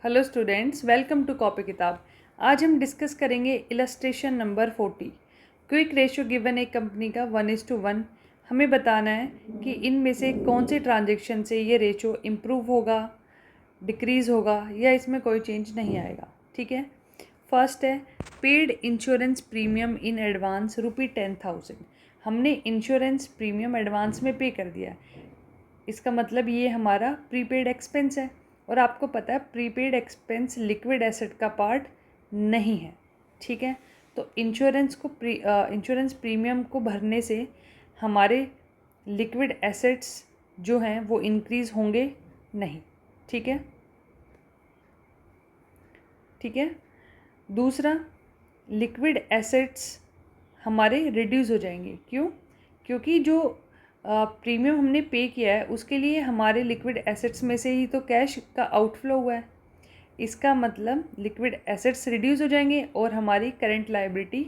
Hello students, welcome to copy Kitab. आज हम discuss करेंगे illustration number 40। Quick ratio given एक कंपनी का 1:1। हमें बताना है कि इनमें से कौन सी ट्रांजेक्शन से ये रेशियो इम्प्रूव होगा, डिक्रीज़ होगा या इसमें कोई चेंज नहीं आएगा। ठीक है। फर्स्ट है paid insurance premium in advance ₹10,000। हमने इंश्योरेंस प्रीमियम एडवांस में पे कर दिया है, इसका मतलब ये हमारा प्रीपेड एक्सपेंस है। और आपको पता है प्रीपेड एक्सपेंस लिक्विड एसेट का पार्ट नहीं है। ठीक है। तो इंश्योरेंस प्रीमियम को भरने से हमारे लिक्विड एसेट्स जो हैं वो इंक्रीज़ होंगे नहीं। ठीक है। ठीक है। दूसरा, लिक्विड एसेट्स हमारे रिड्यूस हो जाएंगे। क्यों? क्योंकि जो प्रीमियम हमने पे किया है उसके लिए हमारे लिक्विड एसेट्स में से ही तो कैश का आउटफ्लो हुआ है। इसका मतलब लिक्विड एसेट्स रिड्यूस हो जाएंगे और हमारी करंट लायबिलिटी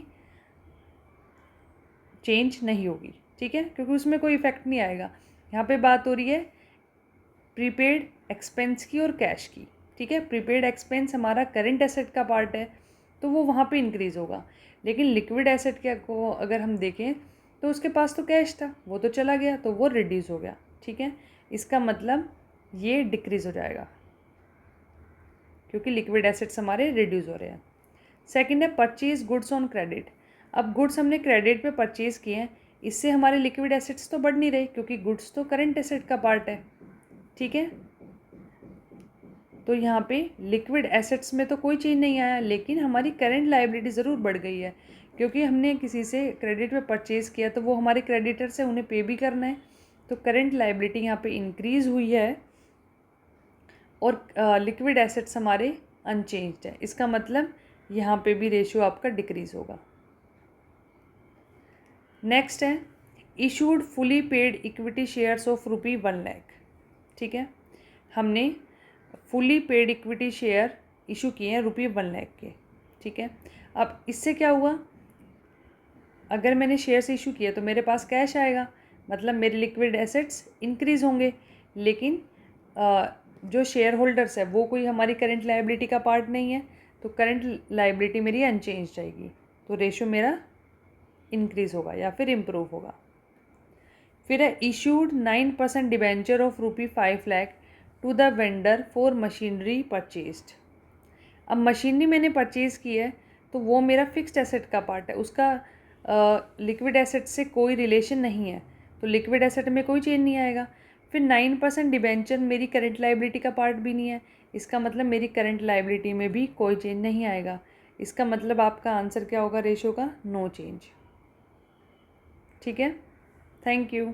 चेंज नहीं होगी। ठीक है, क्योंकि उसमें कोई इफेक्ट नहीं आएगा। यहाँ पे बात हो रही है प्रीपेड एक्सपेंस की और कैश की। ठीक है। प्रीपेड एक्सपेंस हमारा करंट एसेट का पार्ट है तो वो वहाँ पे इंक्रीज़ होगा, लेकिन लिक्विड एसेट क्या को अगर हम देखें तो उसके पास तो कैश था, वो तो चला गया तो वो रिड्यूस हो गया। ठीक है। इसका मतलब ये डिक्रीज़ हो जाएगा क्योंकि लिक्विड एसेट्स हमारे रिड्यूस हो रहे हैं। सेकंड है परचेज गुड्स ऑन क्रेडिट। अब गुड्स हमने क्रेडिट पे परचेज़ किए हैं, इससे हमारे लिक्विड एसेट्स तो बढ़ नहीं रहे क्योंकि गुड्स तो करंट एसेट का पार्ट है। ठीक है। तो यहाँ पे लिक्विड एसेट्स में तो कोई चेंज नहीं आया, लेकिन हमारी करंट लायबिलिटी ज़रूर बढ़ गई है क्योंकि हमने किसी से क्रेडिट पे परचेज़ किया तो वो हमारे क्रेडिटर से उन्हें पे भी करना है। तो करंट लायबिलिटी यहाँ पे इंक्रीज़ हुई है और लिक्विड एसेट्स हमारे अनचेंज्ड है। इसका मतलब यहाँ पे भी रेशियो आपका डिक्रीज़ होगा। नेक्स्ट है issued fully paid equity shares of ₹1,00,000। ठीक है। हमने fully paid equity share issue किए हैं ₹1,00,000 के। ठीक है। अब इससे क्या हुआ, अगर मैंने शेयर्स इशू किए तो मेरे पास कैश आएगा, मतलब मेरे लिक्विड एसेट्स इंक्रीज़ होंगे, लेकिन जो शेयर होल्डर्स है वो कोई हमारी करंट लायबिलिटी का पार्ट नहीं है, तो करंट लायबिलिटी मेरी अनचेंज रहेगी, तो रेशियो मेरा इंक्रीज़ होगा या फिर इम्प्रूव होगा। फिर है issued 9% debenture of ₹5,00,000 to the vendor for machinery purchased. अब मशीनरी मैंने परचेज़ की है तो वो मेरा फिक्स्ड एसेट का पार्ट है, उसका लिक्विड एसेट से कोई रिलेशन नहीं है, तो लिक्विड एसेट में कोई चेंज नहीं आएगा। फिर 9% डिबेंचर मेरी करंट लायबिलिटी का पार्ट भी नहीं है, इसका मतलब मेरी करंट लायबिलिटी में भी कोई चेंज नहीं आएगा। इसका मतलब आपका आंसर क्या होगा रेशियो का? No change. ठीक है। Thank you.